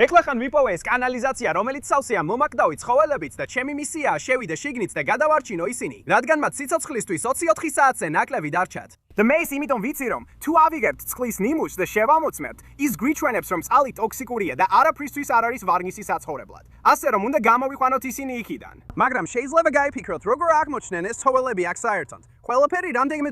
ეხლა ხან ვიპოვე ეს კანალიზაცია, რომელიც სავსეა მომაკვდავი ცხოველებიც და ჩემი მისიაა შევიდე შიგნით და გადავარჩინო ისინი, რადგან მათ სიცოცხლისთვის 24 საათზე ნაკლები დარჩათ. და მე ის იმიტომ ვიცი, რომ თუ ავიგებთ წყლის ნიმუშს და შევამოწმებთ, ის გვიჩვენებს, რომ წყალი ტოქსიკურია და არაფრისთვის არ არის ვარნისი საცხოვრებლად. ასე რომ უნდა გამოვიყვანოთ ისინი იქიდან. მაგრამ შეიძლება გაიფიქროთ, როგორ აღმოჩნდნენ ეს ცხოველები აქ საერთოდ. ყველაფერი რამდენიმე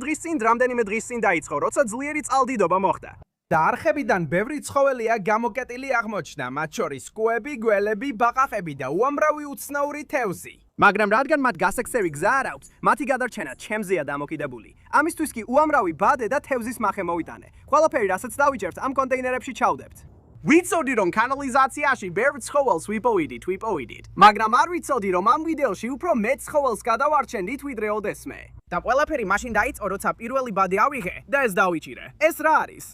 დღის წინ დაიწყო, როცა ძლიერი წყალდიდობა მოხდა. და არხებიდან ბევრი ცხოველია გამოკეტილი აღმოჩნდა, მათ შორის კუები, გველები, ბაყაყები და უამრავი უცნაური თევზი. მაგრამ რადგან მათ გასაქსევი გზა არ აქვს, მათი გადარჩენა ჩემზეა დამოკიდებული. ამისთვის კი უამრავი ბადე და თევზის მახე მოვიტანე. ყველაფერი, რასაც დავიჭერთ, ამ კონტეინერებში ჩავდებთ. ვიცოდი, რომ კანალიზაციაში ბევრ ცხოველს ვიპოვიდით, მაგრამ არ ვიცოდი, რომ ამ ვიდეოში უფრო მეტ ცხოველს გადავარჩენდით, ვიდრე ოდესმე. და ყველაფერი მაშინ დაიწყო, როცა პირველი ბადე ავიღე და ეს დავიჭირე. ეს რა არის?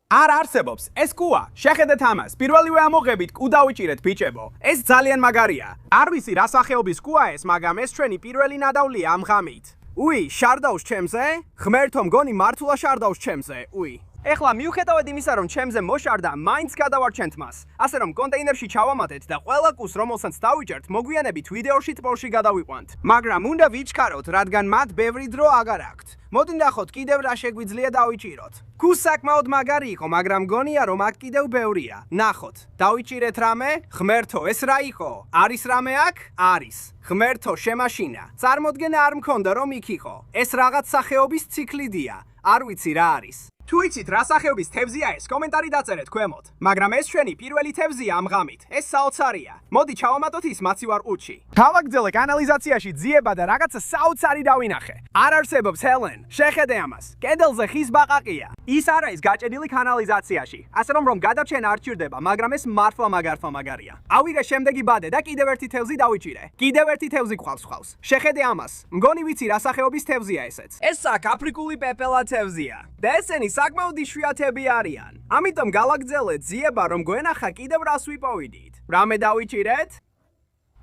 არ არსებობს, ეს კუა. შეხედეთ ამას. პირველივე ამოღებით კუ დავიჭირეთ, ბიჭებო. ეს ძალიან მაგარია. არ ვიცი რა სახეობის კუა ეს, მაგრამ ეს ჩვენი პირველი ნადავლია ამ ღამით. უი, შარდავს ჩემზე? ღმერთო, მგონი მართლა შარდავს ჩემზე. უი. ეხლა მიუხედავად იმისა, რომ ჩემზე მოშარდა, მაინც გადავარჩენთ მას. ასე რომ კონტეინერში ჩავამატეთ და ყველა კუს, რომელსაც დავიჭერთ, მოგვიანებით ვიდეოში ტბოში გადავიყვანთ. მაგრამ უნდა ვიჩქაროთ, რადგან მათ ბევრი დრო აღარ აქვთ. მოდი ნახოთ კიდევ რა შეგვიძლია დავიჭიროთ. კუს საკმაოდ მაგარი იყო, მაგრამ მგონია, რომ აქ კიდევ ბევრია. ნახოთ, დავიჭირეთ რამე? ღმერთო, ეს რა იყო? არის რამე აქ? არის. ღმერთო, შემაშინა. წარმოდგენა არ მქონდა, რომ იქ იყო. ეს რაღაც სახეობის ციკლიდია. არ ვიცი რა არის. თუ იცით რა სახეობის თევზია ეს, კომენტარი დაწერეთ ქვემოთ. მაგრამ ეს ჩვენი პირველი თევზია ამ ღამით. ეს საოცარია. მოდი ჩავამატოთ ის მაცივარ ყუთში. გავაგრძელე კანალიზაციაში ძიება და რაღაცა საოცარი დავინახე. არ არსებობს, ჰელენ. შეხედე ამას. კედელზე ხის ბაყაყია. ის არა ის გაჭედილი კანალიზაციაში. ასე რომ გადარჩენა არ ჭირდება, მაგრამ ეს მართლა მაგარია. ავიღე შემდეგი ბადე და კიდევ ერთი თევზი დავიჭირე. კიდევ ერთი თევზი ყავს. შეხედე ამას. მგონი ვიცი რა სახეობის თევზია ესეც. ეს აქ აფრიკული პეპელა თევზია. და ესენი საკმაოდ იშვიათები არიან. ამიტომ გავაგრძელეთ ძიება, რომ გვენახა კიდევ რას ვიპოვიდით. რამე დავიჭირეთ?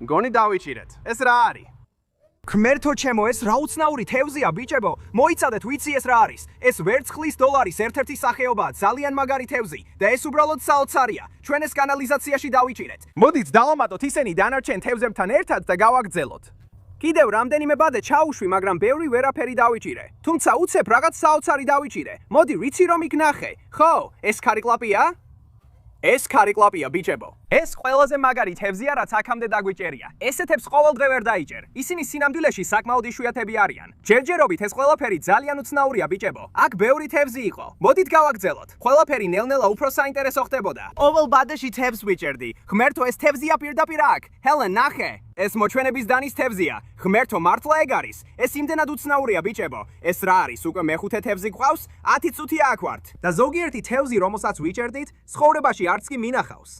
მგონი დავიჭირეთ. ეს რა არის? ღმერთო ჩემო, ეს რა უცნაური თევზია, ბიჭებო. მოიცადეთ, ვიცი ეს რა არის. ეს ვერცხლის დოლარის ერთ-ერთი სახეობაა, ძალიან მაგარი თევზი და ეს უბრალოდ საოცარია. ჩვენ ეს კანალიზაციაში დავიჭირეთ. მოდით დავამატოთ ისენი დანარჩენ თევზებთან ერთად და გავაგრძელოთ. კიდევ რამდენიმე ბადე ჩაუშვი, მაგრამ ბევრი ვერაფერი დავიჭირე. თუმცა უცებ რაღაც საოცარი დავიჭირე. მოდი, ვიცი რომ იქ ნახე. ხო, ეს ქარიკლაპია? ეს ქარიკლაპია, ბიჭებო. ეს ყველაზე მაგარი თევზია, რაც აქამდე დაგვიჭერია. ესეთებს ყოველდღე ვერ დაიჭერ. ისინი სინამდვილეში საკმაოდ იშვიათები არიან. ჯერჯერობით ეს ყველაფერი ძალიან უცნაურია, ბიჭებო. აქ ბევრი თევზი იყო. მოდით გავაგრძელოთ. ყველაფერი ნელ-ნელა უფრო საინტერესო ხდებოდა. ყოველ ბადეში თევზს ვიჭერდი. ღმერთო, ეს თევზია პირდაპირ აქ. ჰელენ, ნახე. ეს მოჩვენების დანის თევზია. ღმერთო, მართლა ეგ არის. ეს იმდენად უცნაურია, ბიჭებო. ეს რა არის? უკვე მეხუთე თევზი გვყავს? 10 წუთია აქ ვართ. და ზოგიერთი თევზი, რომელსაც ვიჭერდით, ცხოვრებაში არც კი მინახავს.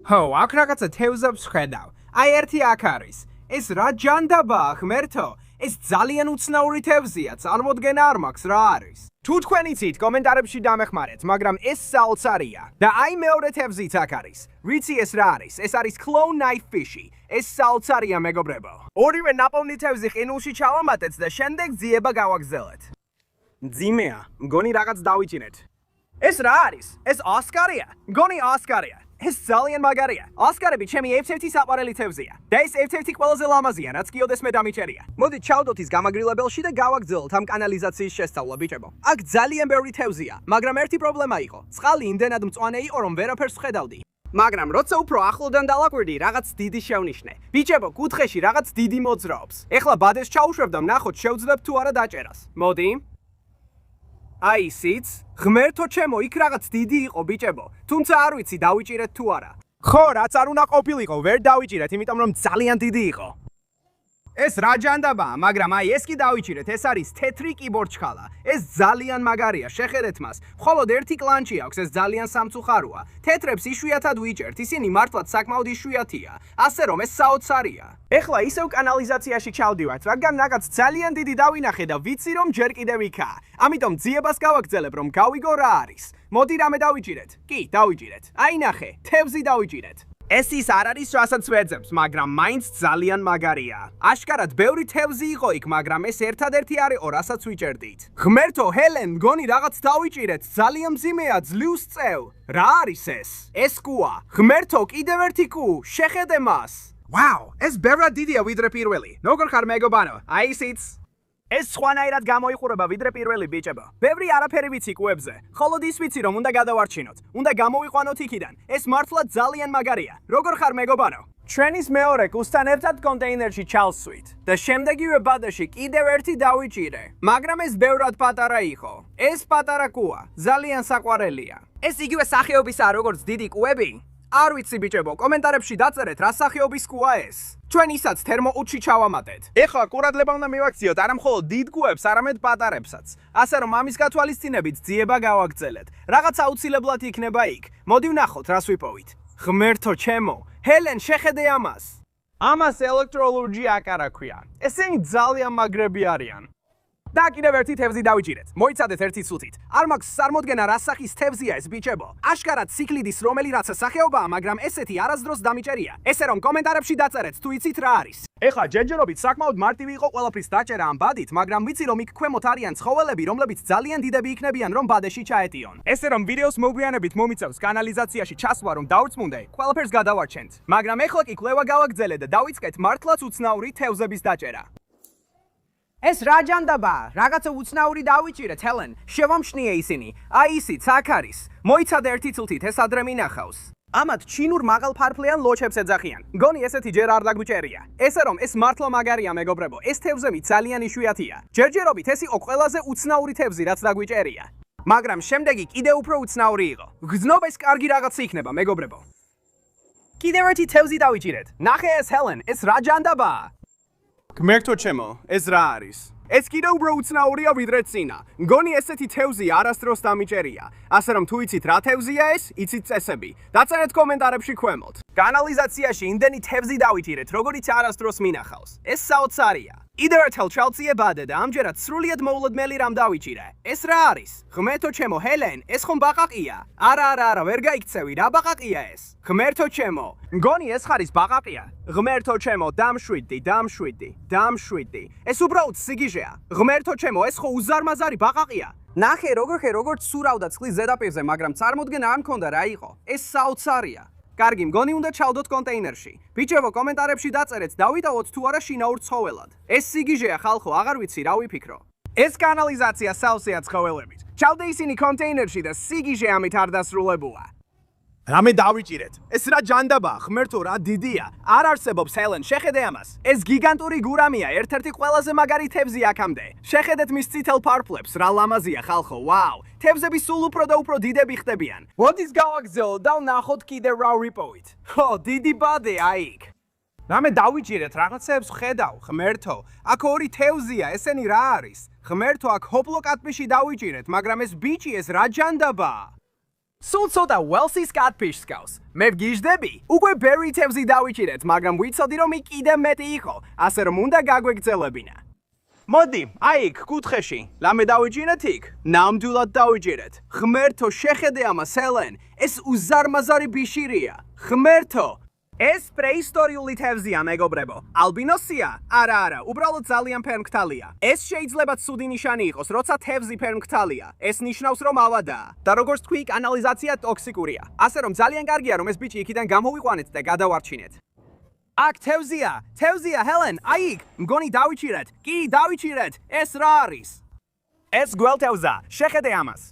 ხო, აქ რაღაცა თევზებს ვხედავ. აი ერთი აქ არის. ეს რა ჯანდაბაა, ღმერთო? ეს ძალიან უცნაური თევზია, წარმოდგენა არ მაქვს რა არის. თუ თქვენ იცით, კომენტარებში დამეხმარეთ, მაგრამ ეს საოცარია. და აი მეორე თევზიც აქ არის. ვიცი ეს რა არის? ეს არის clown knife fish-ი. ეს საოცარია, მეგობრებო. ორივე ნაპოვნი თევზი ყინულში ჩავამატეთ და შემდეგ ძიება გავაგრძელეთ. მძიმეა, მგონი რაღაც დავიჭირეთ. ეს რა არის? ეს ოსკარია? მგონი ოსკარია. ეს ძალიან მაგარია. ოსკარები ჩემი ერთ-ერთი საყვარელი თევზია. და ეს ერთ-ერთი ყველაზე ლამაზია, რაც კი ოდესმე დამიჭერია. მოდით ჩავდოთ ის გამაგრილებელში და გავაგრძელოთ ამ კანალიზაციის შესწავლა, ბიჭებო. აქ ძალიან ბევრი თევზია, მაგრამ ერთი პრობლემა იყო. წყალი იმდენად მწვანე იყო, რომ ვერაფერს ვხედავდი. მაგრამ როცა უფრო ახლოდან დავაკვირდი, რაღაც დიდი შევნიშნე. ბიჭებო, კუთხეში რაღაც დიდი მოძრაობს. ეხლა ბადეს ჩაუშვებ და ვნახოთ შევძლებთ თუ არა დაჭერას. მოდი. აი ისიც, ღმერთო ჩემო, იქ რაღაც დიდი იყო, ბიჭებო. თუმცა არ ვიცი დავიჭირეთ თუ არა. ხო, რაც არ უნდა ყოფილიყო, ვერ დავიჭირეთ, იმიტომ რომ ძალიან დიდი იყო. ეს რა ჯანდაბაა, მაგრამ აი ეს კი დავიჭირეთ, ეს არის თეთრი კიბორჩხალა. ეს ძალიან მაგარია, შეხედეთ მას. მხოლოდ ერთი კლანჩი აქვს, ეს ძალიან სამწუხაროა. თეთრებს იშვიათად ვიჭერთ, ისინი მართლაც საკმაოდ იშვიათია. ასე რომ ეს საოცარია. ეხლა ისევ კანალიზაციაში ჩავდივართ, რადგან რაღაც ძალიან დიდი დავინახე და ვიცი რომ ჯერ კიდევ იქაა. ამიტომ ძიებას გავაგრძელებ, რომ გავიგო რა არის. მოდი რამე დავიჭირეთ. კი, დავიჭირეთ. აი ნახე, თევზი დავიჭირეთ. ეს ის არ არის, რასაც ვეძებს, მაგრამ მაინც ძალიან მაგარია. აშკარად ბევრი თევზი იყო იქ, მაგრამ ეს ერთადერთი არ იყო, რასაც ვიჭერდით. ღმერთო, ჰელენ, მგონი რაღაც დავიჭირეთ, ძალიან მძიმეა, ძლივს წევ. რა არის ეს? ეს კუა. ღმერთო, კიდევ ერთი კუ, შეხედე მას. ვაუ, ეს ბევრად დიდია ვიდრე პირველი. როგორ ხარ მეგობანო? აი ისიც. ეს სხვანაირად გამოიყურება ვიდრე პირველი ბიჭებო. ბევრი არაფერი ვიცი კუებზე. ხოლო ის ვიცი რომ უნდა გადავარჩინოთ. უნდა გამოვიყვანოთ იქიდან. ეს მართლა ძალიან მაგარია. როგორ ხარ მეგობანო? ჩვენის მეორე კუსთან ერთად კონტეინერში ჩავსვით და შემდეგივე ბადაში კიდევ ერთი დავიჭირე. მაგრამ ეს ბევრად პატარა იყო. ეს პატარა კუა ძალიან საყვარელია. ეს იგივე სახეობისაა როგორც დიდი კუები? არ ვიცი ბიჭებო, კომენტარებში დაწერეთ რა სახეობის კუა ეს. ჩვენ ისაც თერმოყუთში ჩავამატეთ. ეხლა ყურადღება უნდა მივაქციოთ არა მხოლოდ დიდ კუებს, არამედ პატარებსაც. ასე რომ ამის გათვალისწინებით ძიება გავაგრძელეთ. რაღაც აუცილებლად იქნება იქ. მოდი ვნახოთ, რას ვიპოვით. ღმერთო ჩემო, ჰელენ, შეხედე ამას. ამას ელექტროლურჯი აკარა ქვია. ესენი ძალიან მაგრები არიან. და კიდევ ერთი თევზი დავიჭირეთ. მოიცადეთ ერთი სუთით. არ მაქვს წარმოდგენა რა სახის თევზია ეს ბიჭებო. აშკარად სიქლიდის რომელი რაცა სახეობაა, მაგრამ ესეთი არასდროს დამიჭერია. ესე რომ კომენტარებში დაწერეთ თუ იცით რა არის. ეხლა ჯერჯერობით საკმაოდ მარტივი იყო ყველაფრის დაჭერა ამ ბადით, მაგრამ ვიცი რომ იქ ქვემოთ არიან ცხოველები, რომლებიც ძალიან დიდები იქნებიან რომ ბადეში ჩაეტიონ. ესე რომ ვიდეოს მოგვიანებით მომიწევს კანალიზაციაში ჩასვლა რომ დავრწმუნდე, ყველაფერს გადავარჩენთ. მაგრამ ეხლა კი კვლევა გავაგრძელე და დავიწყეთ მართლაც უცნაური თევზების დაჭერა. ეს რა ჯანდაბაა? რაღაცა უცნაური დავიჭირეთ, ჰელენ. შევამჩნიე ისინი. აი ისიც აქ არის. მოიცადე ერთი წუთით, ეს ადრე მინახავს. ამათ ჩინურ მაღალფარფლიან ლოჩებს ეძახიან. მგონი ესეთი ჯერ არ დაგვიჭერია. ესე რომ ეს მართლა მაგარია მეგობრებო, ეს თევზები ძალიან იშვიათია. ჯერჯერობით ეს იყო ყველაზე უცნაური თევზი, რაც დაგვიჭერია. მაგრამ შემდეგი კიდევ უფრო უცნაური იყო. გრძნობა ეს კარგი რაღაცა იქნება, მეგობრებო. კიდევ ერთი თევზი დავიჭირეთ. ნახე ეს ჰელენ, ეს რა ჯანდაბაა? ღმერთო ჩემო, ეს რა არის? ეს კიდევ უფრო უცნაურია ვიდრე წინა. მგონი ესეთი თევზი არასდროს დამიჭერია. ასე რომ თუ იცით რა თევზია ეს, იცით წესები. დაწერეთ კომენტარებში ქვემოთ. კანალიზაციაში იმდენი თევზი დავიჭირეთ, როგორიც არასდროს მინახავს. ეს საოცარია. კიდევ ერთხელ ჩავწიე ბადე და ამჯერად სრულიად მოულოდნელი რამ დავიჭირე. ეს რა არის? ღმერთო ჩემო, ჰელენ, ეს ხომ ბაყაყია? არა, ვერ გაიქცევი, რა ბაყაყია ეს? ღმერთო ჩემო, მგონი ეს ხარის ბაყაყია. ღმერთო ჩემო, დამშვიდი. ეს უბრალოდ სიგიჟეა. ღმერთო ჩემო, ეს ხო უზარმაზარი ბაყაყია. ნახე როგორც სურავდა წყლის ზედაპირზე, მაგრამ წარმოდგენა არ მქონდა რა იყო. ეს საოცარია. კარგი, მგონი უნდა ჩავდოთ კონტეინერში. ბიჭებო, კომენტარებში დაწერეთ, დავიტოვოთ თუ არა შინაურ ცხოველად. ეს სიგიჟეა ხალხო, აღარ ვიცი რა ვიფიქრო. ეს კანალიზაცია სავსეა ცხოველებით. ჩავდე ისინი კონტეინერში და სიგიჟე ამით არ დასრულებულა. რამე დავიჭირეთ. ეს რა ჯანდაბაა, ღმერთო, რა დიდია. არ არსებობს ჰელენ, შეხედე ამას. ეს გიგანტური გურამია, ერთ-ერთი ყველაზე მაგარი თევზი აქამდე. შეხედეთ მის წითელ ფარფლებს, რა ლამაზია ხალხო, ვაუ. თევზები სულ უფრო და უფრო დიდები ხდებიან. მოდის გავაგრძელოთ და ვნახოთ კიდევ რა ვიპოვით. ხო, დიდი ბადე აი იქ. რამე დავიჭირეთ, რაღაცებს ხედავ, ღმერთო. აქ ორი თევზია, ესენი რა არის? ღმერთო, აქ ჰოპლოკატფიში დავიჭირეთ, მაგრამ ეს ბიჭი ეს რა ჯანდაბაა? სულ ცოტა ველსის კატფიშს გავს. მე ვგიჟდები? უკვე ბევრი თევზი დავიჭირეთ, მაგრამ ვიცოდი რომ იქ კიდევ მეტი იყო, ასე რომ უნდა გაგვეგრძელებინა. მოდი, აი იქ კუთხეში. რამე დავიჭირეთ იქ? ნამდვილად დავიჭირეთ. ღმერთო, შეხედე ამას, ჰელენ. ეს უზარმაზარი ბიშირია. ღმერთო, ეს პრეისტორიული თევზია, მეგობრებო. ალბინოსია? არა, უბრალოდ ძალიან ფერმკთალია. ეს შეიძლება ცუდი ნიშანი იყოს, როცა თევზი ფერმკთალია. ეს ნიშნავს, რომ ავადაა. და როგორც თქვი, კანალიზაცია ტოქსიკურია. ასე რომ ძალიან კარგია, რომ ეს ბიჭი იქიდან გამოვიყვანეთ და გადავარჩინეთ. აქ თევზია, ჰელენ, აი იქ. მგონი დავიჭირეთ. კი, დავიჭირეთ. ეს რა არის? ეს გველთევზა. შეხედე ამას.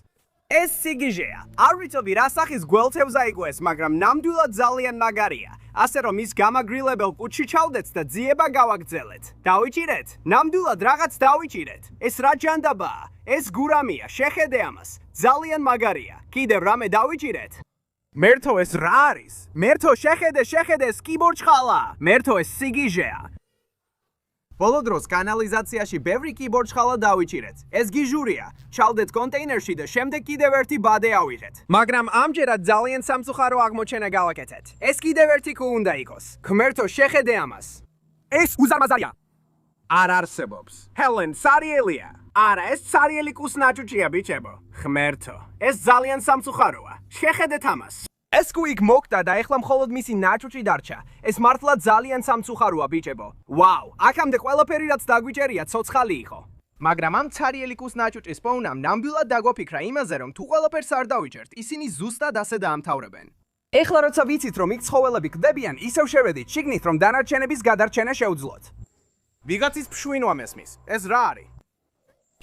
ეს სიგიჟეა. არ ვიცოდი რა სახის გველთევზა იყო ეს, მაგრამ ნამდვილად ძალიან მაგარია. ასე რომ ის გამაგრილებელ კუჩში ჩავდეთ და ძიება გავაგრძელეთ. დავიჭირეთ? ნამდვილად რაღაც დავიჭირეთ. ეს რა ჯანდაბაა? ეს გურამია, შეხედე ამას. ძალიან მაგარია. კიდევ რამე დავიჭირეთ? მერთო, ეს რა არის? მერთო, შეხედე, ეს კიბორჩხალა. მერთო, ეს სიგიჟეა. ბოლო დროს კანალიზაციაში ბევრი კიბორჩხალა დავიჭირეთ. ეს გიჟურია. ჩავდეთ კონტეინერში და შემდეგ კიდევ ერთი ბადე ავიღეთ. მაგრამ ამჯერად ძალიან სამწუხარო აღმოჩენა გავაკეთეთ. ეს კიდევ ერთი კუ უნდა იყოს. ღმერთო, შეხედე ამას. ეს უზარმაზარია. არ არსებობს. ჰელენ, სარიელია. არა, ეს სარიელი კუს ნაჭუჭია, ბიჭებო. ღმერთო, ეს ძალიან სამწუხაროა. შეხედეთ ამას. ეს კუიკ მოკდა და ეხლა მხოლოდ მისი ნაჭუჭი დარჩა. ეს მართლა ძალიან სამწუხაროა ბიჭებო. ვაუ, აქამდე ყველაფერი რაც დაგვიჭერია ცოცხალი იყო. მაგრამ ამ ცარიელი კუს ნაჭუჭის პოვნამ ნამდვილად დაგვაფიქრა იმაზე, რომ თუ ყველაფერს არ დავიჭერთ, ისინი ზუსტად ასე დაამთავრებენ. ეხლა როცა ვიცით, რომ იქ ცხოველები გდებიან, ისევ შევედით შიგნით, რომ დანარჩენების გადარჩენა შეუძლოთ. ვიღაცის ფშვინვა მესმის. ეს რა არის?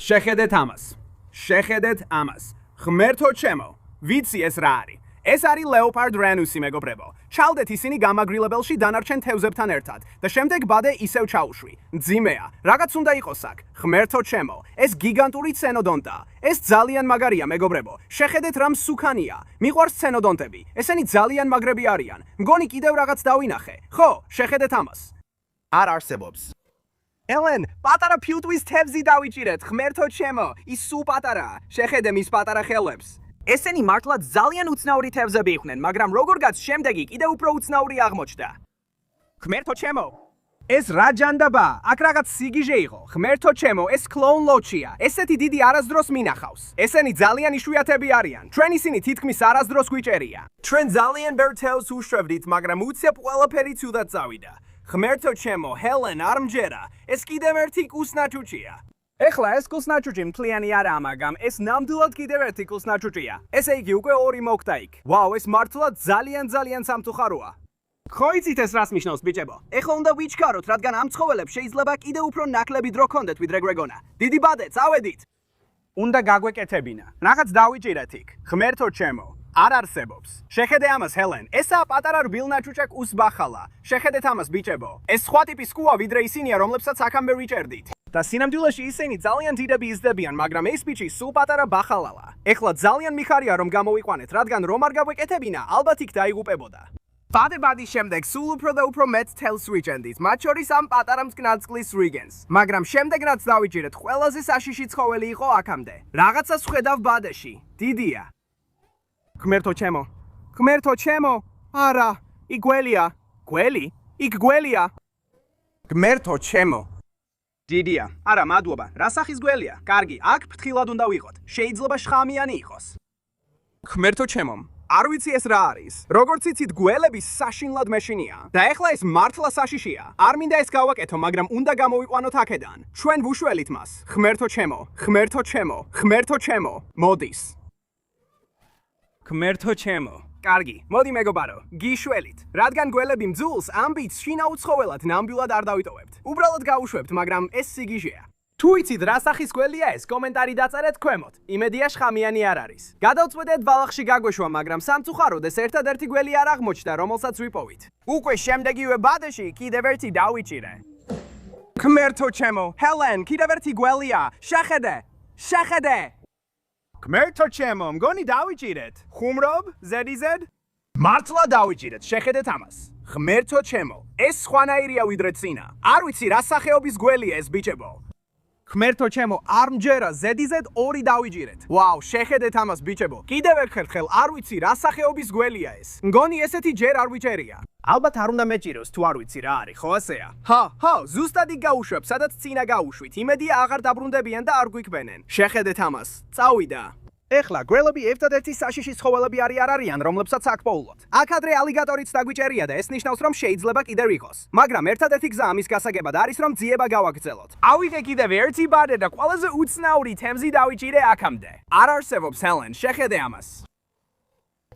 შეხედეთ ამას. შეხედეთ ამას. ღმერთო ჩემო, ვიცი ეს რა არის. ეს არის Leopard Rhenus-ი მეგობრებო. ჩავდეთ ისინი გამაგრილებელში დანარჩენ თევზებთან ერთად და შემდეგ ბადე ისევ ჩაუშვი. მძიმეა, რაღაც უნდა იყოს აქ. ღმერთო ჩემო, ეს გიგანტური ცენოდონტა. ეს ძალიან მაგარია მეგობრებო. შეხედეთ რა მსუქანია. მიყვარს ცენოდონტები. ესენი ძალიან მაგრები არიან. მგონი კიდევ რაღაც დავინახე. ხო, შეხედეთ ამას. არ არსებობს. ელენ, პატარა ფილტვის თევზი დავიჭირეთ. ღმერთო ჩემო, ის სულ პატარაა. შეხედე მის პატარა ხელებს. ესენი მართლაც ძალიან უცნაური თევზები იყვნენ, მაგრამ როგორ გაც შემდეგი კიდევ უფრო უცნაური აღმოჩნდა. ღმერთო ჩემო, ეს რა ჯანდაბაა? აქ რაღაც სიგიჟე იყო. ღმერთო ჩემო, ეს კლოუნ ლოჩია. ესეთი დიდი არასდროს მინახავს. ესენი ძალიან იშვიათები არიან. ჩვენ ისინი თითქმის არასდროს გვიჭერია. ჩვენ ძალიან ბევრ თევზს უშვებდით, მაგრამ უცებ ყველაფერი ცუდად წავიდა. ღმერთო ჩემო, ჰელენ არ მჯერა. ეს კიდევ ერთი კუსნაჭუჭია. ეხლა ეს კუსნაჭუჭი მთლიანი არაა, მაგრამ ეს ნამდვილად კიდევ ერთი კუსნაჭუჭია. ესე იგი უკვე ორი მოკდა იქ. ვაუ, ეს მართლა ძალიან სამწუხაროა. ხო იცით ეს რას ნიშნავს ბიჭებო? ეხლა უნდა ვიჩქაროთ, რადგან ამ ცხოველებს შეიძლება კიდევ უფრო ნაკლები დრო ქონდეთ ვიდრე გვეგონა. დიდი ბადე, წავედით. უნდა გაგვეკეთებინა. რაღაც დავიჭირეთ იქ. ღმერთო ჩემო, არ არსებობს. შეხედე ამას, ჰელენ. ესაა პატარა რბილნაჭუჭა კუსბახალა. შეხედეთ ამას ბიჭებო. ეს სხვა ტიპის კუა ვიდრე ისინია, რომლებსაც აქამდე ვიჭერდით. და სინამდვილეში ისინი ძალიან დიდები იზრდებიან, მაგრამ ეს ბიჭი სულ პატარა ბახალალა. ეხლა ძალიან მიხარია რომ გამოვიყვანეთ, რადგან რომ არ გაგვეკეთებინა, ალბათ იქ დაიღუპებოდა. ბადის შემდეგ სულ უფრო და უფრო მეტ თელს ვიჭენდით, მათ შორის ამ პატარა მტკნარწყლის რიგენს. მაგრამ შემდეგ რაც დავიჭირეთ, ყველაზე საშიში ცხოველი იყო აქამდე. რაღაცას ვხედავ ბადეში. დიდია. ღმერთო ჩემო. ღმერთო ჩემო. არა, იქ გველია. გველი? იქ გველია. ღმერთო ჩემო. დიდია. არა, მადლობა. რა სახის გველია? კარგი, აქ ფრთხილად უნდა ვიყოთ. შეიძლება შხამიანი იყოს. ღმერთო ჩემო, არ ვიცი ეს რა არის. როგორც იცით, გველები საშინლად მეშინია. და ეხლა ეს მართლა საშიშია. არ მინდა ეს გავაკეთო, მაგრამ უნდა გამოვიყვანოთ აქედან. ჩვენ ვუშველით მას. ღმერთო ჩემო, ღმერთო ჩემო, ღმერთო ჩემო. მოდის. ღმერთო ჩემო. კარგი, მოდი მეგობარო, გიშველით. რადგან გველები მძულს ამბიც შინაურ ცხოველად ნამდვილად არ დავიტოვებთ. უბრალოდ გავუშვებთ, მაგრამ ეს სიგიჟეა. თუ იცით რა სახის გველია ეს, კომენტარი დაწერეთ ქვემოთ. იმედია შხამიანი არ არის. გადავწყვეტეთ ბალახში გაგვეშვა, მაგრამ სამწუხაროდ ეს ერთადერთი გველი არ აღმოჩნდა, რომელსაც ვიპოვით. უკვე შემდეგივე ბადეში კიდევ ერთი დავიჭირე. ღმერთო ჩემო, ჰელენ, კიდევ ერთი გველია. შეხედე. შეხედე. ღმერთო ჩემო, მგონი დავიჭირეთ. ხუმრობ, ზედიზედ? მართლა დავიჭირეთ, შეხედეთ ამას. ღმერთო ჩემო, ეს სხვანაირია ვიდრე წინა. არ ვიცი რა სახეობის გველია ეს ბიჭებო. ღმერთო ჩემო, არ მჯერა, ზედიზედ 2 დავიჭირეთ. ვაუ, შეხედეთ ამას ბიჭებო. კიდევ ერთხელ არ ვიცი რა სახეობის გველია ეს. მგონი ესეთი ჯერ არ ვიჭერია. ალბათ არ უნდა მეჭიროს თუ არ ვიცი რა არის, ხო ასეა? ჰა, ზუსტად იქ გაუშვებ, სადაც წინა გაუშვით. იმედია აღარ დაბრუნდებიან და არ გვიქმენენ. შეხედეთ ამას. წავიდა. ეხლა გველები ერთადერთი საშიში ცხოველები არიან, რომლებსაც აქ პოულობთ. აქადრე ალიგატორიც დაგვიჭერია და ეს ნიშნავს, რომ შეიძლება კიდევ იყოს. მაგრამ ერთადერთი გზა ამის გასაგებად არის, რომ ძიება გავაგრძელოთ. ავიღე კიდევ ერთი ბადე და ყველაზე უცნაური თევზი დავიჭირე აქამდე. არ არსებობს, ჰელენ, შეხედე ამას.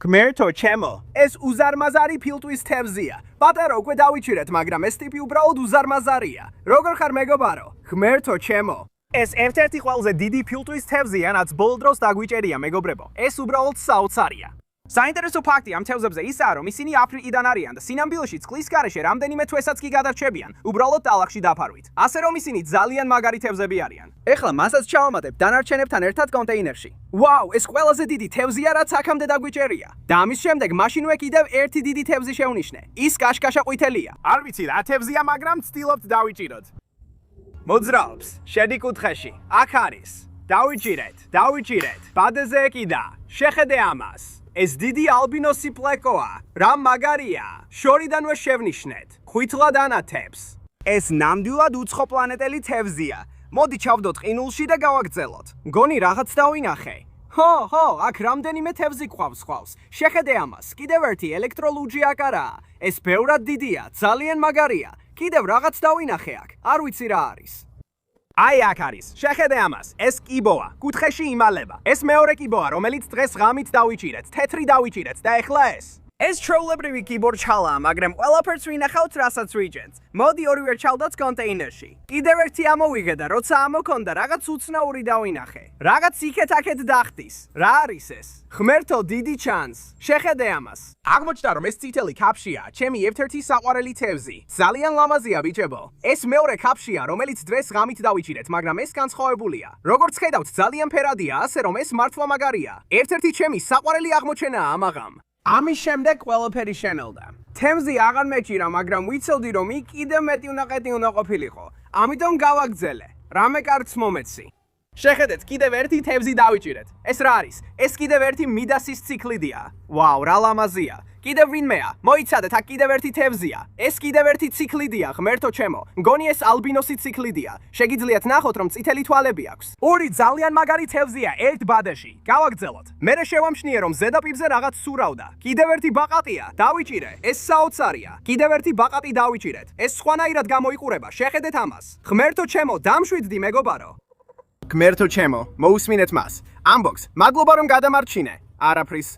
ღმერთო ჩემო, ეს უზარმაზარი ფილტვის თევზია. პატარა უკვე დავიჭირეთ, მაგრამ ეს ტიპი უბრალოდ უზარმაზარია. როგორ ხარ მეგობარო? ღმერთო ჩემო. ეს ერთ-ერთი ყველაზე დიდი ფილტვის თევზია, რაც ბოლო დროს დაგვიჭერია მეგობრებო. ეს უბრალოდ საოცარია. საინტერესო ფაქტი ამ თევზებზე ისაა, რომ ისინი აფრიკიდან არიან და სინამდვილეში წყლის გარეშე რამდენიმე თვესაც კი გადარჩებიან, უბრალოდ ტალახში დაფარვით. ასე რომ ისინი ძალიან მაგარი თევზები არიან. ეხლა მასაც ჩავამატებ დანარჩენებთან ერთად კონტეინერში. ვაუ, ეს ყველაზე დიდი თევზია, რაც აქამდე დაგვიჭერია. და ამის შემდეგ მაშინვე კიდევ ერთი დიდი თევზი შევნიშნე. ის კაშკაშა ყვითელია. არ ვიცი რა თევზია, მაგრამ ვცდილობთ დავიჭიროთ. მოძრაობს, შედი კუთხეში. აქ არის. დავიჭირეთ. ბადეზე ეკიდა. შეხედე ამას. ეს დიდი ალბინოსი პლეკოა. რა მაგარია. შორიდანვე შევნიშნეთ. ხვითლად ანათებს. ეს ნამდვილად უცხოპლანეტელი თევზია. მოდი ჩავდოთ ყინულში და გავაგრძელოთ. მგონი რაღაც დავინახე. ხო, აქ რამდენიმე თევზი ყავს. შეხედე ამას. კიდევ ერთი ელექტროლუჯი აქ არაა. ეს ბევრად დიდია, ძალიან მაგარია. კიდევ რაღაც დავინახე აქ. არ ვიცი რა არის. აი აქ არის. შეხედე ამას. ეს კიბოა. კუთხეში იმალება. ეს მეორე კიბოა, რომელიც დღეს ღამით დავიჭირეთ. თეთრი დავიჭირეთ და ეხლა ეს ჩვეულებრივი კიბო რჩალაა, მაგრამ ყველაფერს ვინახავთ, რასაც ვიჯენთ. მოდი ორივე რჩალდაც კონტეინერში. კიდევ ერთი ამოვიღე და როცა ამოქონდა, რაღაც უცნაური დავინახე. რაღაც იქეთ-აქეთ დახტის. რა არის ეს? ღმერთო, დიდი ჩანს. შეხედე ამას. აღმოჩნდა, რომ ეს წითელი კაფშია, ჩემი ერთ-ერთი საყვარელი თევზი. ძალიან ლამაზია, ბიჭებო. ეს მეორე კაფშია, რომელიც დღეს ღამით დავიჭირეთ, მაგრამ ეს განსხვავებულია. როგორც ხედავთ, ძალიან ფერადია, ასე რომ ეს მართლა მაგარია. ერთ-ერთი ჩემი საყვარელი აღმოჩენაა ამაღამ. ამის შემდეგ ყველაფერი შენელდა. თემზი აღარ მეჭირა, მაგრამ ვიცოდი, რომ იქ კიდევ მეტი უნაყეთი უნდა ყოფილიყო. ამიტომ გავაგრძელე. რამე კარგს მომეცი. შეხედეთ, კიდევ ერთი თევზი დავიჭირეთ. ეს რა არის? ეს კიდევ ერთი მიდასის ციკლიდია. ვაუ, რა ლამაზია. კიდევ ვინმეა? მოიცადეთ, აქ კიდევ ერთი თევზია. ეს კიდევ ერთი ციკლიდია, ღმერთო ჩემო. მგონი ეს ალბინოსი ციკლიდია. შეგიძლიათ ნახოთ, რომ წითელი თვალები აქვს. ორი ძალიან მაგარი თევზია ერთ ბადეში. გავაგრძელოთ. მერე შევამჩნიე, რომ ზედაპირზე რაღაც სურავდა. კიდევ ერთი ბაყაყია. დავიჭირე. ეს საოცარია. კიდევ ერთი ბაყაყი დავიჭირეთ. ეს სხვანაირად გამოიყურება. შეხედეთ ამას. ღმერთო ჩემო, დამშვიდდი მეგობარო. ღმერთო ჩემო, მოусმინეთ მას. ამბოქს, მადლობა რომ გადამარჩინე. არაფრის.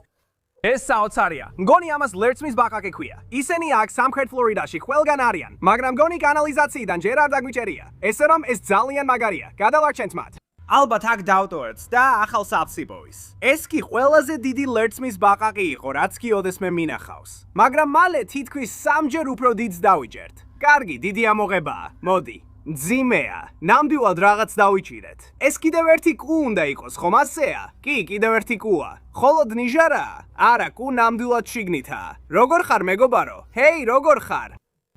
ეს საოცარია. მგონი ამას ლერწმის ბაყაყი ქვია. ისინი აქ სამხრეთ ფლორიდაში ყველგან არიან, მაგრამ მგონი კანალიზაციიდან ჯერ არ დაგვიჭერია. ესე რომ ეს ძალიან მაგარია. გადავარჩენთ მათ. ალბათ აქ დავტოვებთ და ახალ საფს იპოვის. ეს კი ყველაზე დიდი ლერწმის ბაყაყი იყო, რაც კი ოდესმე მინახავს. მაგრამ მალე თითქმის 3-ჯერ უფრო დიდს დავიჭერთ. კარგი, დიდი ამოღებაა. მოდი. ძიმეა, ნამდვილად რაღაც დავიჭირეთ. ეს კიდევ ერთი კუ უნდა იყოს, ხომ ასეა? კი, კიდევ ერთი კუა. ხოლო ნიჟარაა? არა, კუ ნამდვილად შიგნითაა. როგორ ხარ, მეგობარო? ჰეი, როგორ ხარ?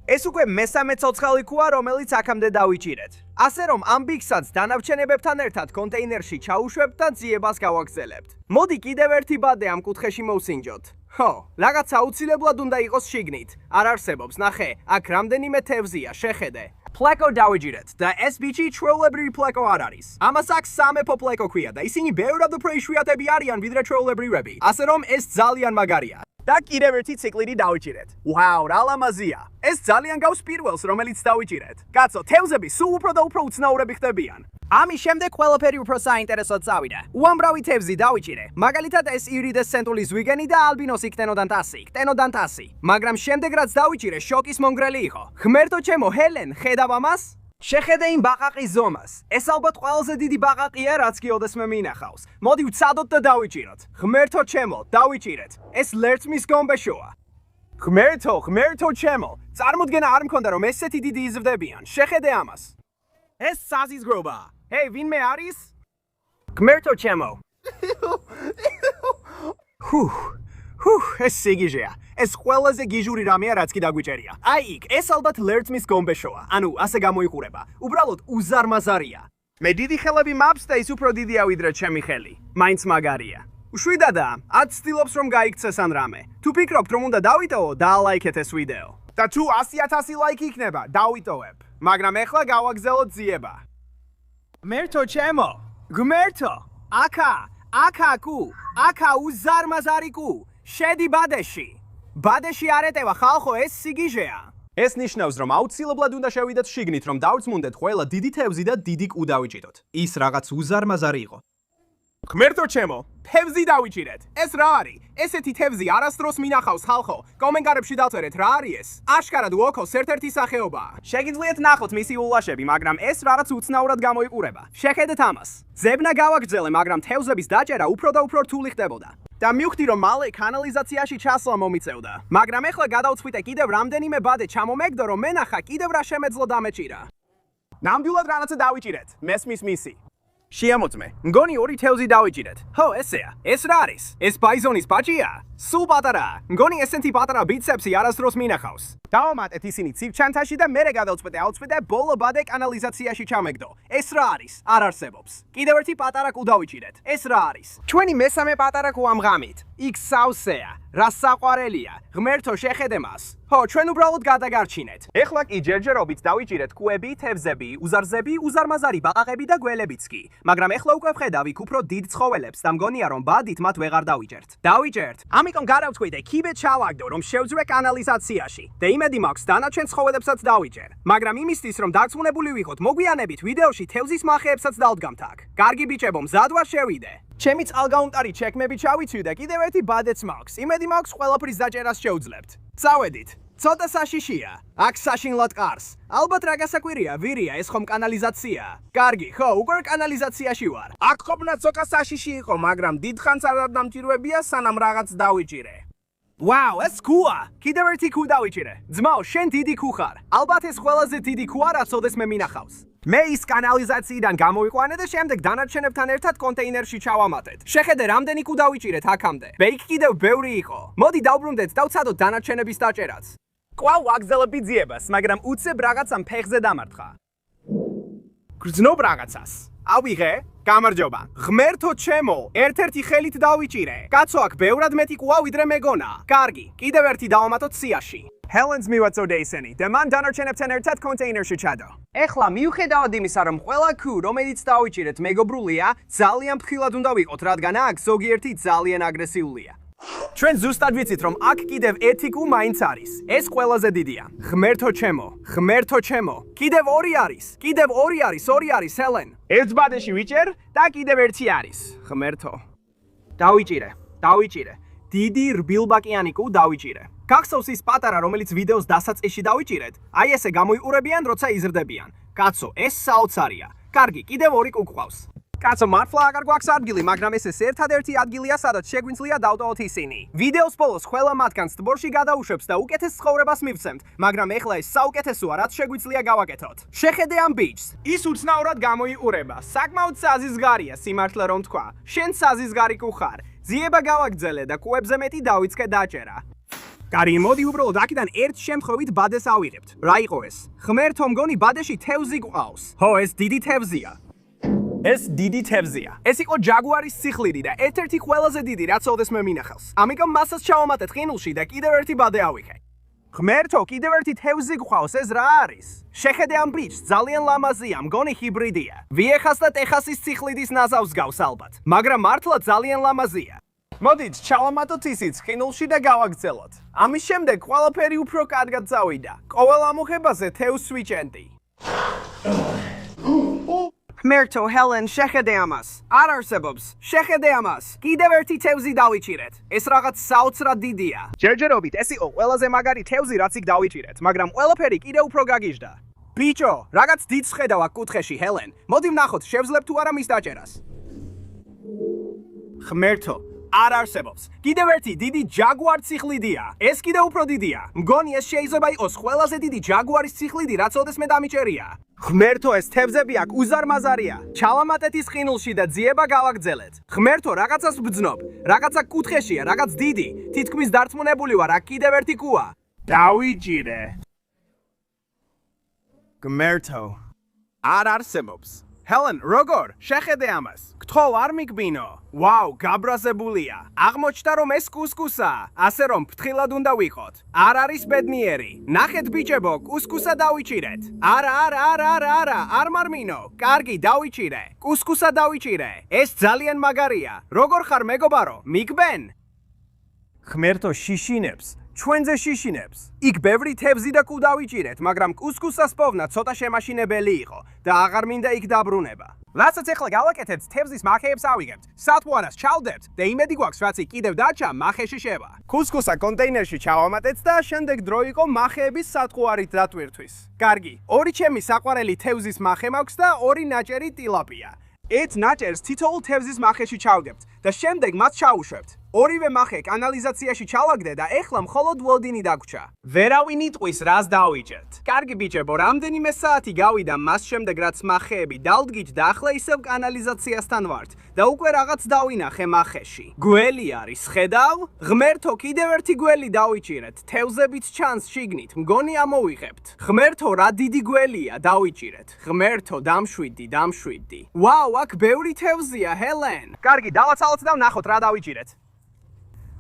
ეს უკვე მესამე ცოცხალი კუა, რომელიც აქამდე დავიჭირეთ. ასე რომ ამ ბიქსაც დანარჩენებებთან ერთად კონტეინერში ჩაუშვებთ და ძიებას გავაგრძელებთ. მოდი კიდევ ერთი ბადე ამ კუთხეში მოვსინჯოთ. ხო, რაღაც აუცილებლად უნდა იყოს შიგნით. არ არსებობს, ნახე, აქ რამდენიმე თევზია, შეხედე. პლეკო დავიჭირეთ და ეს ბიჭი ჩვეულებრივი პლეკო არ არის. ამას აქ სამეფო პლეკო ქვია და ისინი ბევრად უფრო იშვიათები არიან ვიდრე ჩვეულებრივები. ასე რომ ეს ძალიან მაგარია. და კიდევ ერთი ციკლიდი დავიჭირეთ. ვაუ, რა ლამაზია. ეს ძალიან გავს პირველს, რომელიც დავიჭირეთ. კაცო, თევზები სულ უფრო და უფრო უცნაურები ხდებიან. ამის შემდეგ ყველაფერი უფრო საინტერესოდ წავიდა. უამრავი თევზი დავიჭირე. მაგალითად ეს ირიდესცენტული ზვიგენი და ალბინოსი ქტენოდან თასი. მაგრამ შემდეგ რაც დავიჭირე, შოკის მომგრელი იყო. ღმერთო ჩემო, ჰელენ, ხედავ ამას? შეხედე იმ ბაყაყის ზომას. ეს ალბათ ყველაზე დიდი ბაყაყია, რაც კი ოდესმე მინახავს. მოდი ვცადოთ და დავიჭიროთ. ღმერთო ჩემო, დავიჭირეთ. ეს ლერწმის გომბეშოა. ღმერთო ჩემო, წარმოდგენა არ მქონდა რომ ესეთი დიდი იზრდებიან. შეხედე ამას. ეს საზიზგრობაა. ჰეი, ვინმე არის? ღმერთო ჩემო. ეს სიგიჟეა. ეს ყველაზე გიჟური რამეა, რაც კი დაგვიჭერია. აი იქ, ეს ალბათ ლერწმის გომბეშოა. ანუ ასე გამოიყურება. უბრალოდ უზარმაზარია. მე დიდი ხელები მაქვს და ის უფრო დიდია ვიდრე ჩემი ხელი. მაინც მაგარია. უშვიდადაა, ად ცდილობს რომ გაიქცეს ან რამე. თუ ფიქრობთ რომ უნდა დავიტოვო, დაალაიქეთ ეს ვიდეო. და თუ 100,000 ლაიქი იქნება, დავიტოვებ. მაგრამ ეხლა გავაგზავნოთ ძიება. ღმერთო ჩემო, ღმერთო, აქა უზარმაზარი კუ, შედი ბადეში. ბადეში არ ეტევა ხალხო, ეს სიგიჟეა. ეს ნიშნავს, რომ აუცილებლად უნდა შევიდეთ შიგნით, რომ დავწმუნდეთ ყველა დიდი თევზი და დიდი კუ დავიჭიროთ. ის რაღაც უზარმაზარი იყო. ღმერთო ჩემო, თევზი დავიჭირეთ. ეს რა არის? ესეთი თევზი არასდროს მინახავს ხალხო. კომენტარებში დავწერეთ რა არის ეს. აშკარად უოქოს ერთ-ერთი სახეობაა. შეგიძლიათ ნახოთ მისი ულაშები, მაგრამ ეს რაღაც უცნაურად გამოიყურება. შეხედეთ ამას. ზებნა გავაგრძელე, მაგრამ თევზების დაჭერა უფრო და უფრო რთული ხდებოდა. და მივხვდი რომ მალე კანალიზაციაში ჩასვლა მომიწევდა. მაგრამ ეხლა გადავწყვიტე კიდევ რამდენიმე ბადე ჩამომეგდო, რომ მენახა კიდევ რა შემეძლო დამეჭირა. ნამდვილად რაღაცა დავიჭირეთ. მესმის მისი. შეამოწმე. მგონი ორი თევზი დავიჭირეთ. ხო, ესეა. ეს რა არის? ეს ბაიზონის ბაჭია? სულ პატარაა. მგონი ესეთი პატარა ბიცეპსი არასდროს მინახავს. დავამატეთ ისინი ცივჩანთაში და მერე გადავწყვეტე ბოლო ბადე კანალიზაციაში ჩამეგდო. ეს რა არის? არ არსებობს. კიდევ ერთი პატარა კუ დავიჭირეთ. ეს რა არის? ჩვენი მესამე პატარა კუ ამ ღამით. იქ სავსეა. რა საყვარელია. ღმერთო შეხედე მას. ხო, ჩვენ უბრალოდ გადაგარჩინეთ. ეხლა კი ჯერჯერობით დავიჭირეთ კუები, თევზები, უზარზები, უზარმაზარი ბაყაყები და გველებიც კი. მაგრამ ეხლა უკვე ვხედავ იქ უფრო დიდ ცხოველებს და მგონია რომ ბადით მათ ვეღარ დავიჭერთ. დავიჭერთ. ამიტომ გარავთქვი და კიბე ჩავაგდო რომ შევძრე კანალიზაციაში. და იმედი მაქვს დანარჩენ ცხოველებსაც დავიჭერ. მაგრამ იმისთვის რომ დარწმუნებული ვიყოთ, მოგვიანებით ვიდეოში თევზის მახეებსაც დავდგამთ აქ. კარგი ბიჭებო, მზად ვარ შევიდე. ჩემი წყალგაუნტარი ჩექმები ჩავიცვი და კიდევ ერთი ბადეც მაქვს. იმედი მაქვს ყველაფრის დაჭერას შევძლებთ. წავედით. ცოტა საშიშია. აქ საშინლად ყარს. ალბათ რა გასაკვირია, ვირია, ეს ხომ კანალიზაციაა. კარგი, ხო, უკვე კანალიზაციაში ვარ. აქ ხობნა ცოტა საშიში იყო, მაგრამ დიდხანს არ დამჭირვებია, სანამ რაღაც დავიჭირე. ვაუ, ეს კუა! კიდევ ერთი კუ დავიჭირე. ძმაო, შენ დიდი კუ ხარ. ალბათ ეს ყველაზე დიდი კუა, რაც ოდესმე მინახავს. მე ის კანალიზაციიდან გამოვიყვანე და შემდეგ დანარჩენებთან ერთად კონტეინერში ჩავამატეთ. შეხედე, რამდენი კუ დავიჭირეთ აქამდე. და იქ კიდევ ბევრი იყო. მოდი დავბრუნდეთ და ვცადოთ დანარჩენების დაჭერაც. კვლავ ვაგზავნები ძიებას, მაგრამ უცებ რაღაცამ ფეხზე დამარცხა. გრძნობ რაღაცას. ავიღე, გამარჯობა. ღმერთო ჩემო, ერთ-ერთი ხელით დავიჭირე. კაცო, აქ ბევრად მეტი კუა ვიდრე მეგონა. კარგი, კიდევ ერთი დავამატოთ სიაში. Helen's მივაწოდე ისინი და მან დანარჩენებთან ერთად კონტეინერში ჩადო. ეხლა მიუხედავად იმისა, რომ ყველა კუ, რომელიც დავიჭირეთ, მეგობრულია, ძალიან ფრთხილად უნდა ვიყოთ, რადგან აქ ზოგიერთი ძალიან აგრესიულია. ჩვენ ზუსტად ვიცით, რომ აქ კიდევ ერთი კუ მაინც არის. ეს ყველაზე დიდია. ღმერთო ჩემო, ღმერთო ჩემო. კიდევ ორი არის. კიდევ ორი არის, ჰელენ. ერთ ბადეში ვიჭერ და კიდევ ერთი არის. ღმერთო. დავიჭირე. დიდი რბილბაკიანი კუ დავიჭირე. გახსოვს ის პატარა, რომელიც ვიდეოს დასაწყისში დავიჭირეთ? აი ესე გამოიყურებიან, როცა იზრდებიან. კაცო, ეს საოცარია. კარგი, კიდევ ორი კუ გვყავს. კაცო, მართლა აღარ გვაქვს ადგილი, მაგრამ ეს ერთადერთი ადგილია, სადაც შეგვიძლია დავტოვოთ ისინი. ვიდეოს ბოლოს ყველა მათგანს ტბორში გადაუშვებს და უკეთეს ცხოვრებას მივცემთ, მაგრამ ეხლა ეს საუკეთესოა, რაც შეგვიძლია გავაკეთოთ. შეხედე ამ ბიჭს. ის უცნაურად გამოიყურება. საკმაოდ საზიზგარია, სიმართლე რომ თქვა. შენ საზიზგარი კუ ხარ. ძიება გავაგრძელე და კუებზე მეტი დავიწყე დაჭერა. კარი, მოდი უბრალოდ აქედან ერთ შემთხვევით ბადეს ავიღებთ. რა იყო ეს? ღმერთო, მგონი ბადეში თევზი გვყავს. ხო, ეს დიდი თევზია. ეს იყო ჯაგუარის სიხლიდი და ერთ-ერთი ყველაზე დიდი, რაც ოდესმე მინახავს. ამიტომ მასაც ჩავამატეთ ყინულში და კიდევ ერთი ბადე ავიღე. ღმერთო, კიდევ ერთი თევზი გვყავს, ეს რა არის? შეხედე ამ ბიჭს, ძალიან ლამაზია, მგონი ჰიბრიდია. ვიეხას და ტეხასის სიხლიდის ნაზავს გავს ალბათ, მაგრამ მართლა ძალიან ლამაზია. მოდით, ჩავამატოთ ისიც ყინულში და გავაგრძელოთ. ამის შემდეგ ყველაფერი უფრო კარგად წავიდა. ყოველ ამოხებაზე თევზს ვიჭენდი. ღმერთო, ჰელენ, შეხედე ამას. არ არსებობს. შეხედე ამას. კიდევ ერთი თევზი დავიჭირეთ. ეს რაღაც საოცრად დიდია. ჯერჯერობით ეს იყო ყველაზე მაგარი თევზი, რაც იქ დავიჭირეთ, მაგრამ ყველაფერი კიდევ უფრო გაგიჟდა. ბიჭო, რაღაც დიდს ხედავ აქ კუთხეში, ჰელენ. მოდი ვნახოთ, შევძლებ თუ არა მის დაჭერას. ღმერთო, არ არსებობს. კიდევ ერთი დიდი ჯაგუარის სიხლიდია. ეს კიდევ უფრო დიდია. მგონი ეს შეიძლება იყოს ყველაზე დიდი ჯაგუარის სიხლიდი, რაც ოდესმე დამიჭერია. ღმერთო, ეს თევზები აქ უზარმაზარია. ჩავამატეთ ის ყინულში და ძიება გავაგრძელეთ. ღმერთო, რაღაცას ვბძნობ. რაღაცა კუთხეშია, რაღაც დიდი. თითქმის დარწმუნებული ვარ, აქ კიდევ ერთი კუა. დავიჭირე. ღმერთო, არ არსებობს. ჰელენ, როგორ? შეხედე ამას. გთხოვ, არ მიგბინო. ვაუ, გაბრაზებულია. აღმოჩნდა რომ ეს კუსკუსაა, ასე რომ ფრთხილად უნდა ვიყოთ. არ არის ბედნიერი. ნახეთ ბიჭებო, კუსკუსა დავიჭირეთ. არა, არ მარმინო. კარგი, დავიჭირე. კუსკუსა დავიჭირე. ეს ძალიან მაგარია. როგორ ხარ მეგობარო? მიგბენ? ღმერთო, შიშინებს. ჩვენზე შიშინებს. იქ ბევრი თევზი და კუ დავიჭირეთ, მაგრამ კუსკუსას პოვნა ცოტა შემაშინებელი იყო და აღარ მინდა იქ დაბრუნება. რასაც ეხლა გავაკეთებთ, თევზის მახეებს ავიგებთ. სათვალას ჩავდებთ და იმედი გვაქვს, რაც იქ კიდევ დარჩა, მახეში შევა. კუსკუსა კონტეინერში ჩავამატეთ და შემდეგ დრო იყო მახეების სათყვარით დატვირთვის. კარგი, ორი ჩემი საყვარელი თევზის მახე მაქვს და ორი ნაჭერი ტილაპია. ერთ ნაჭერს თითოეულ თევზის მახეში ჩავდებთ და შემდეგ მათ ჩაუშვებთ. ორივე მახე კანალიზაციაში ჩავაგდე და ეხლა მხოლოდ ვლოდინი დაგვრჩა. ვერავინ იტყვის, რას დავიჭერთ. კარგი ბიჭებო, რამდენიმე საათი გავიდა მას შემდეგ, რაც მახეები დავდგით და ახლა ისევ კანალიზაციასთან ვართ და უკვე რაღაც დავინახე მახეში. გველი არის, ხედავ? ღმერთო, კიდევ ერთი გველი დავიჭირეთ. თევზებით ჩანს შიგნით, მგონი ამოვიღებთ. ღმერთო, რა დიდი გველია, დავიჭირეთ. ღმერთო, დამშვიდდი. ვაუ, აქ ბევრი თევზია, ჰელენ. კარგი, დავაცალოთ და ვნახოთ რა დავიჭირეთ.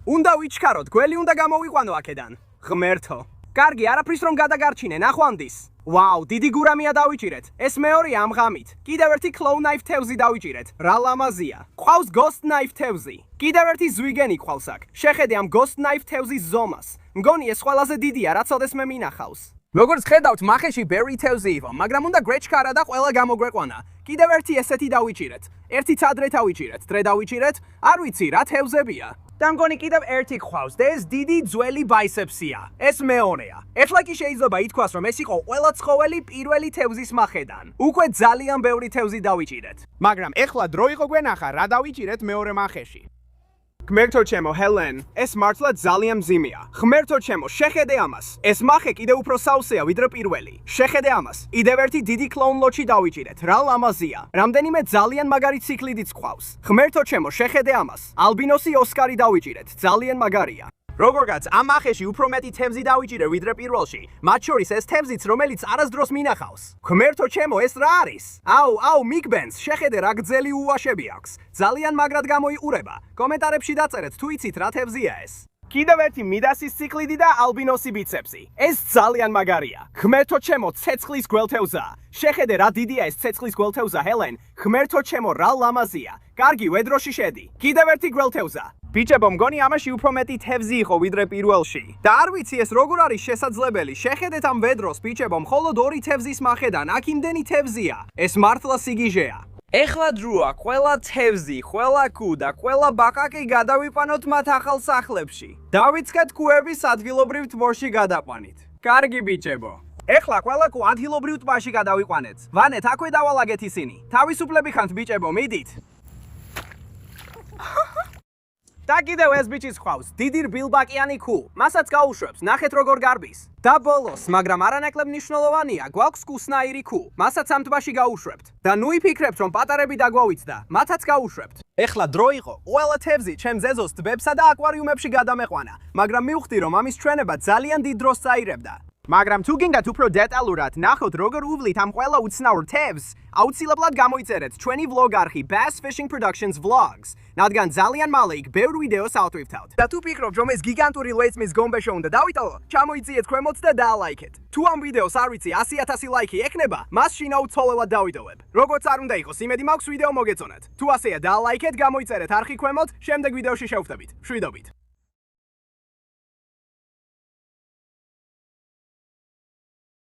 უნდა ვიჩქაროთ, გველი უნდა გამოვიყვანო აქედან. ღმერთო. კარგი, არაფრის რომ გადაგარჩინე, ნახვამდის. ვაუ, დიდი გურამია დავიჭირეთ. ეს მეორეა ამ ღამით. კიდევ ერთი Claw Knife თევზი დავიჭირეთ. რა ლამაზია. ყავს Ghost Knife თევზი. კიდევ ერთი ზვიგენი ყავს აქ. შეხედე ამ Ghost Knife თევზის ზომას. მგონი ეს ყველაზე დიდია, რაც ოდესმე მინახავს. როგორც ხედავთ, მახეში Berry თევზი იყო, მაგრამ უნდა გრეჩქარა და ყველა გამოგვეყვანა. კიდევ ერთი ესეთი დავიჭირეთ. ერთი ცადრე დავიჭირეთ, დრე დავიჭირეთ. არ ვიცი რა თევზებია. და მგონი კიდევ ერთი ყავს და ეს დიდი ძველი ბაისეპსია. ეს მეორეა. ეხლა კი შეიძლება ითქვას, რომ ეს იყო ყველა ცხოველი პირველი თევზის მახედან. უკვე ძალიან ბევრი თევზი დავიჭირეთ. მაგრამ ეხლა დრო იყო გვენახა რა დავიჭირეთ მეორე მახეში. ღმერთო ჩემო, ჰელენ, ეს მართლა ძალიან მძიმეა. ღმერთო ჩემო, შეხედე ამას. ეს მახე კიდევ უფრო სავსეა ვიდრე პირველი. შეხედე ამას. კიდევ ერთი დიდი კლოუნ ლოჩი დავიჭირეთ. რა ლამაზია. რამდენიმე ძალიან მაგარი ციკლიდიც ყავს. ღმერთო ჩემო, შეხედე ამას. ალბინოსი ოსკარი დავიჭირეთ. ძალიან მაგარია. როგორღაც ამ მახეში უფრო მეტი თევზი დავიჭირე ვიდრე პირველში. მათ შორის ეს თევზიც, რომელიც არასდროს მინახავს. ღმერთო ჩემო, ეს რა არის? აუ, მიგბენს, შეხედე რა გრძელი უვაშები აქვს. ძალიან მაგრად გამოიყურება. კომენტარებში დაწერეთ თუ იცით რა თევზია ეს. კიდევ ერთი მიდასის ციკლიდი და ალბინოსი ბიცეპსი. ეს ძალიან მაგარია. ღმერთო ჩემო, ცეცხლის გველთევზა. შეხედე რა დიდია ეს ცეცხლის გველთევზა, ჰელენ. ღმერთო ჩემო, რა ლამაზია. კარგი, ვედროში შედი. კიდევ ერთი გველთევზა. ბიჭებო, მგონი ამაში უფრო მეტი თევზი იყო ვიდრე პირველში. და არ ვიცი ეს როგორ არის შესაძლებელი. შეხედეთ ამ ვედროს, ბიჭებო, მხოლოდ 2 თევზის მახედან აქ იმდენი თევზია. ეს მართლა სიგიჟეა. ეხლა დროა ყველა თევზი, ყველა კუ და ყველა ბაყაყი გადავიყვანოთ მათ ახალ სახლებში. დავიწყეთ კუების ადგილობრივ თბოში გადაყვანით. კარგი ბიჭებო. ეხლა ყველა კუ ადგილობრივ ტბაში გადავიყვანეთ. ვანეთ, აქვე დავალაგეთ ისინი. თავისუფლები ხანთ ბიჭებო, მიდით. და კიდევ ეს ბიჭის ხავს, დიდი რბილბაკიანი კუ. მასაც გაუშვებს, ნახეთ როგორ გარბის. და ბოლოს, მაგრამ არანაკლებ მნიშვნელოვანია, გვაქვს კუსნაირი კუ. მასაც ამ ტბაში გაუშვებთ. და ნუ იფიქრებთ, რომ პატარები დაგვავიცდა, მათაც გაუშვებთ. ეხლა დრო იყო, ყველა თევზი ჩემ ზეზოს ტბებსა და აკვარიუმებში გადამეყვანა, მაგრამ მივხვდი, რომ ამის ჩვენება ძალიან დიდ დროს წაირებდა. მაგრამ თუ გინდათ უფრო დეტალურად ნახოთ როგორ უვლით ამ ყველა უცნაურ თევზს, აუცილებლად გამოიწერეთ ჩვენი ვლოგ არხი Bass Fishing Productions Vlogs. რადგან ძალიან მალე იქ ბევრ ვიდეოს ავტვირთავთ. და თუ ფიქრობთ, რომ ეს გიგანტური ლეცმის გომბეშო უნდა დავიტოვო, ჩამოიძიეთ ქვემოთ და დაალაიქეთ. თუ ამ ვიდეოს არ ვიცი 100,000 ლაიქი ექნება, მას შინაუცხოველად დავიტოვებ. როგორც არ უნდა იყოს, იმედი მაქვს ვიდეო მოგეწონათ. თუ ასეა, დაალაიქეთ, გამოიწერეთ არხი ქვემოთ, შემდეგ ვიდეოში შევხვდებით. მშვიდობით.